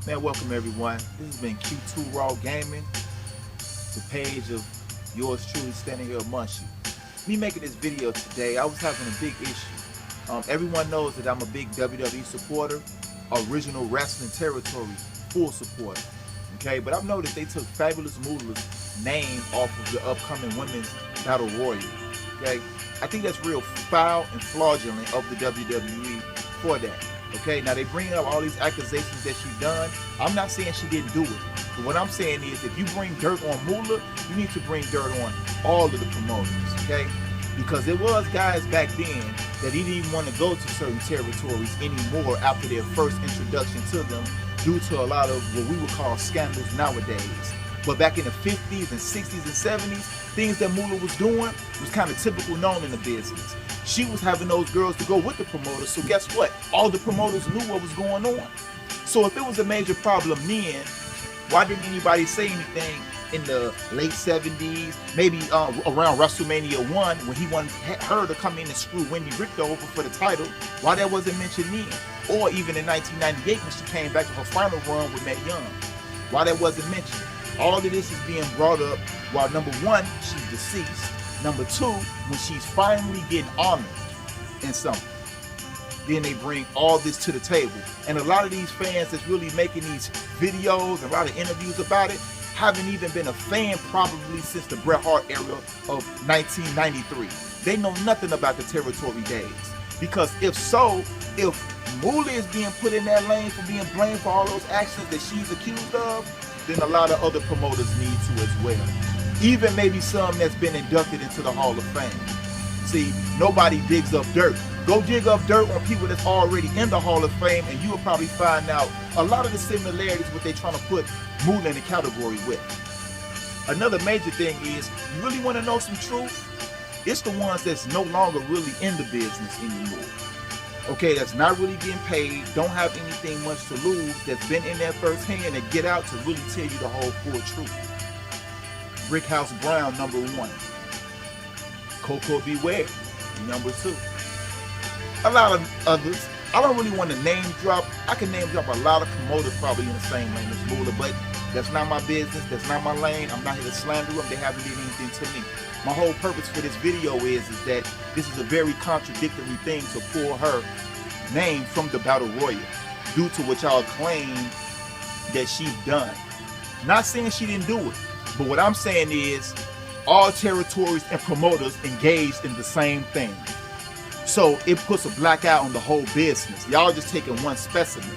Man, welcome everyone. This has been Q2 Raw Gaming, the page of yours truly standing here amongst you. Me making this video today, I was having a big issue. Everyone knows that I'm a big WWE supporter, original wrestling territory, full supporter. Okay, but I've noticed they took Fabulous Moolah's name off of the upcoming Women's Battle Royal. Okay, I think that's real foul and fraudulent of the WWE for that. Okay, now they bring up all these accusations that she done. I'm not saying she didn't do it, but what I'm saying is if you bring dirt on Moolah, you need to bring dirt on all of the promoters, okay? Because there was guys back then that didn't even want to go to certain territories anymore after their first introduction to them due to a lot of what we would call scandals nowadays. But back in the 50s and 60s and 70s, things that Moolah was doing was kind of typical known in the business. She was having those girls to go with the promoters, so guess what? All the promoters knew what was going on. So if it was a major problem then, why didn't anybody say anything in the late 70s, maybe around WrestleMania 1 when he wanted her to come in and screw Wendy Richter over for the title? Why that wasn't mentioned then? Or even in 1998 when she came back with her final run with Mae Young? Why that wasn't mentioned? All of this is being brought up while number one, she's deceased. Number two, when she's finally getting honored in something, then they bring all this to the table. And a lot of these fans that's really making these videos and a lot of interviews about it haven't even been a fan probably since the Bret Hart era of 1993. They know nothing about the territory days. Because if Moolah is being put in that lane for being blamed for all those actions that she's accused of, then a lot of other promoters need to as well. Even maybe some that's been inducted into the Hall of Fame. See, nobody digs up dirt. Go dig up dirt on people that's already in the Hall of Fame and you will probably find out a lot of the similarities what they're trying to put Moolah in the category with. Another major thing is, you really want to know some truth? It's the ones that's no longer really in the business anymore. Okay, that's not really getting paid, don't have anything much to lose, that's been in there firsthand and get out to really tell you the whole full truth. Brickhouse Brown, number one. Coco Beware, number two. A lot of others. I don't really want to name drop. I can name drop a lot of promoters probably in the same lane as Moolah, but that's not my business. That's not my lane. I'm not here to slander them. They haven't did anything to me. My whole purpose for this video is that this is a very contradictory thing to pull her name from the Battle Royal due to what y'all claim that she's done. Not saying she didn't do it, but what I'm saying is all territories and promoters engaged in the same thing. So it puts a black eye on the whole business. Y'all just taking one specimen.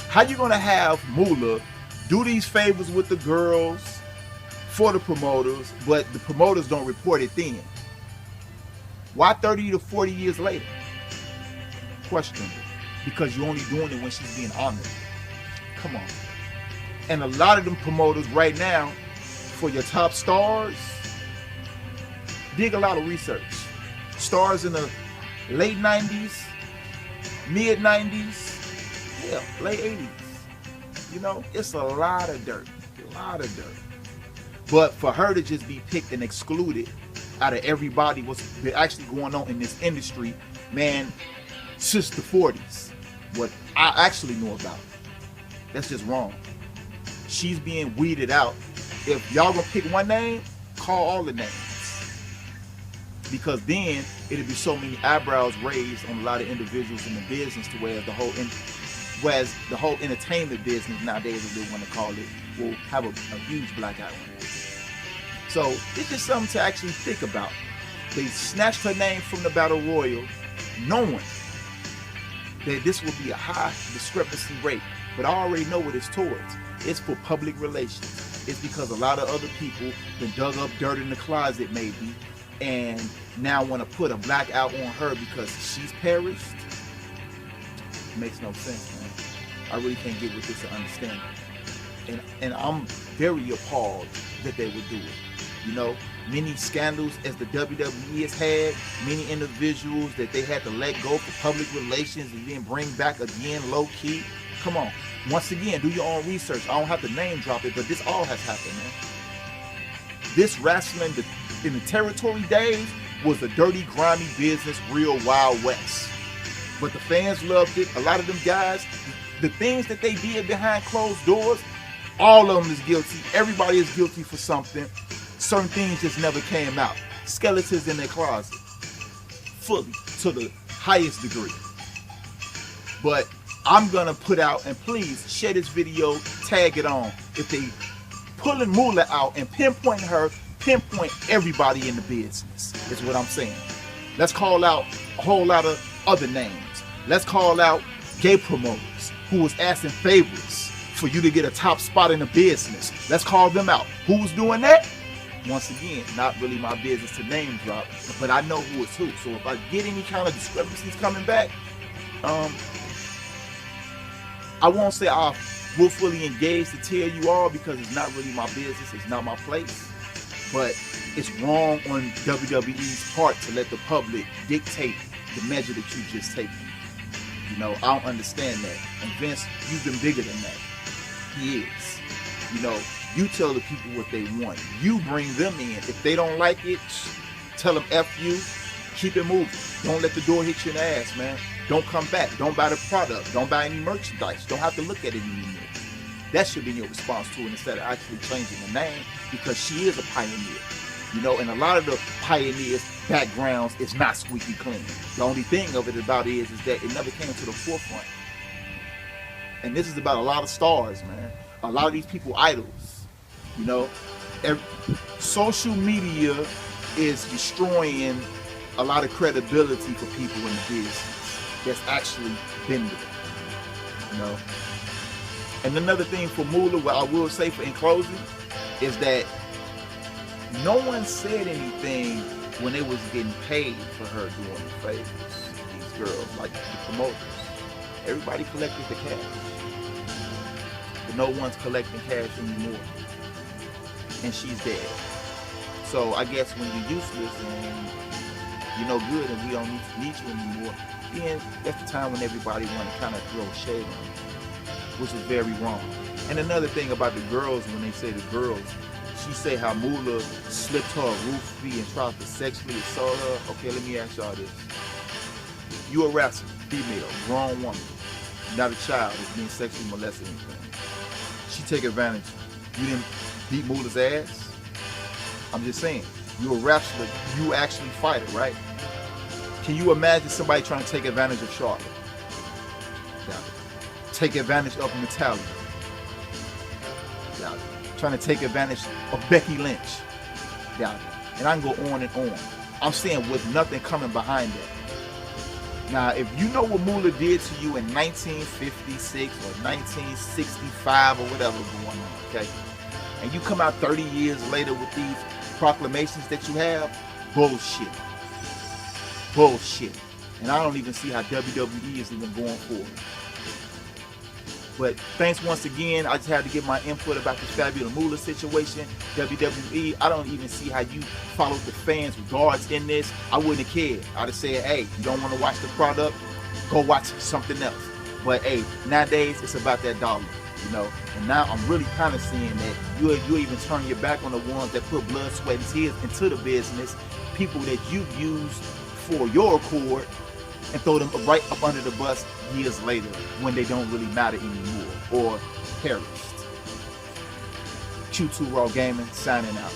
How you gonna have Moolah do these favors with the girls for the promoters, but the promoters don't report it then? Why 30 to 40 years later? Questionable. Because you're only doing it when she's being honored. Come on. And a lot of them promoters right now, for your top stars, dig a lot of research. Stars in the late 90s, mid 90s, hell, late 80s. You know, it's a lot of dirt, But for her to just be picked and excluded out of everybody what's been actually going on in this industry, man, since the 40s, what I actually know about, that's just wrong. She's being weeded out. If y'all gonna pick one name, call all the names. Because then it'll be so many eyebrows raised on a lot of individuals in the business to where the whole entertainment business nowadays, as they want to call it, will have a huge black eye on it. So it's just something to actually think about. They snatched her name from the Battle Royal knowing that this will be a high discrepancy rate. But I already know what it's towards. It's for public relations. It's because a lot of other people been dug up dirt in the closet maybe, and now want to put a black out on her because she's perished. It makes no sense, man. I really can't get with this and understand it. And I'm very appalled that they would do it. You know, many scandals as the WWE has had, many individuals that they had to let go for public relations and then bring back again low key. Come on. Once again, do your own research. I don't have to name drop it, but this all has happened, man. This wrestling in the territory days was a dirty, grimy business, real Wild West. But the fans loved it. A lot of them guys, the things that they did behind closed doors, all of them is guilty. Everybody is guilty for something. Certain things just never came out. Skeletons in their closet, fully, to the highest degree. But I'm gonna put out, and please share this video, tag it on. If they pulling Moolah out and pinpointing her, pinpoint everybody in the business, is what I'm saying. Let's call out a whole lot of other names. Let's call out gay promoters who was asking favors for you to get a top spot in the business. Let's call them out. Who's doing that? Once again, not really my business to name drop, but I know who is who. So if I get any kind of discrepancies coming back, I won't say I will fully engage to tell you all, because it's not really my business, it's not my place. But it's wrong on WWE's part to let the public dictate the measure that you just taken. You know, I don't understand that. And Vince, you've been bigger than that. He is. You know, you tell the people what they want. You bring them in. If they don't like it, tell them F you. Keep it moving. Don't let the door hit you in the ass, man. Don't come back. Don't buy the product. Don't buy any merchandise. Don't have to look at it anymore. That should be your response to it, instead of actually changing the name, because she is a pioneer. You know, and a lot of the pioneers' backgrounds is not squeaky clean. The only thing of it about is that it never came to the forefront. And this is about a lot of stars, man. A lot of these people idols. You know, social media is destroying a lot of credibility for people in the business that's actually been there. You know. And another thing for Moolah, what I will say in closing, is that no one said anything when they was getting paid for her doing the favors. These girls, like the promoters, everybody collected the cash, but no one's collecting cash anymore, and she's dead. So I guess when you're useless and you're no good and we don't need you anymore, then that's the time when everybody want to kind of throw shade on you, which is very wrong. And another thing about the girls, when they say the girls, she say how Moolah slipped her a roofie and tried to sexually assault her. Okay, let me ask y'all this. You a wrestler, female, grown woman, not a child that's being sexually molested or anything. She take advantage. You didn't beat Moolah's ass? I'm just saying, you a wrestler, you actually fight her, right? Can you imagine somebody trying to take advantage of Charlotte? Yeah. Take advantage of Natalia. Yeah. Trying to take advantage of Becky Lynch. Yeah. And I can go on and on. I'm saying with nothing coming behind that. Now, if you know what Moolah did to you in 1956 or 1965 or whatever going on, okay? And you come out 30 years later with these proclamations that you have, bullshit. Bullshit. And I don't even see how WWE is even going forward. But thanks once again. I just had to get my input about this Fabulous Moolah situation. WWE, I don't even see how you followed the fans' regards in this. I wouldn't have cared. I'd have said, hey, you don't want to watch the product, go watch something else. But hey, nowadays it's about that dollar, you know. And now I'm really kind of seeing that you even turn your back on the ones that put blood, sweat, and tears into the business. People that you used for your accord, and throw them right up under the bus years later when they don't really matter anymore or perished. Q2 Raw Gaming signing out.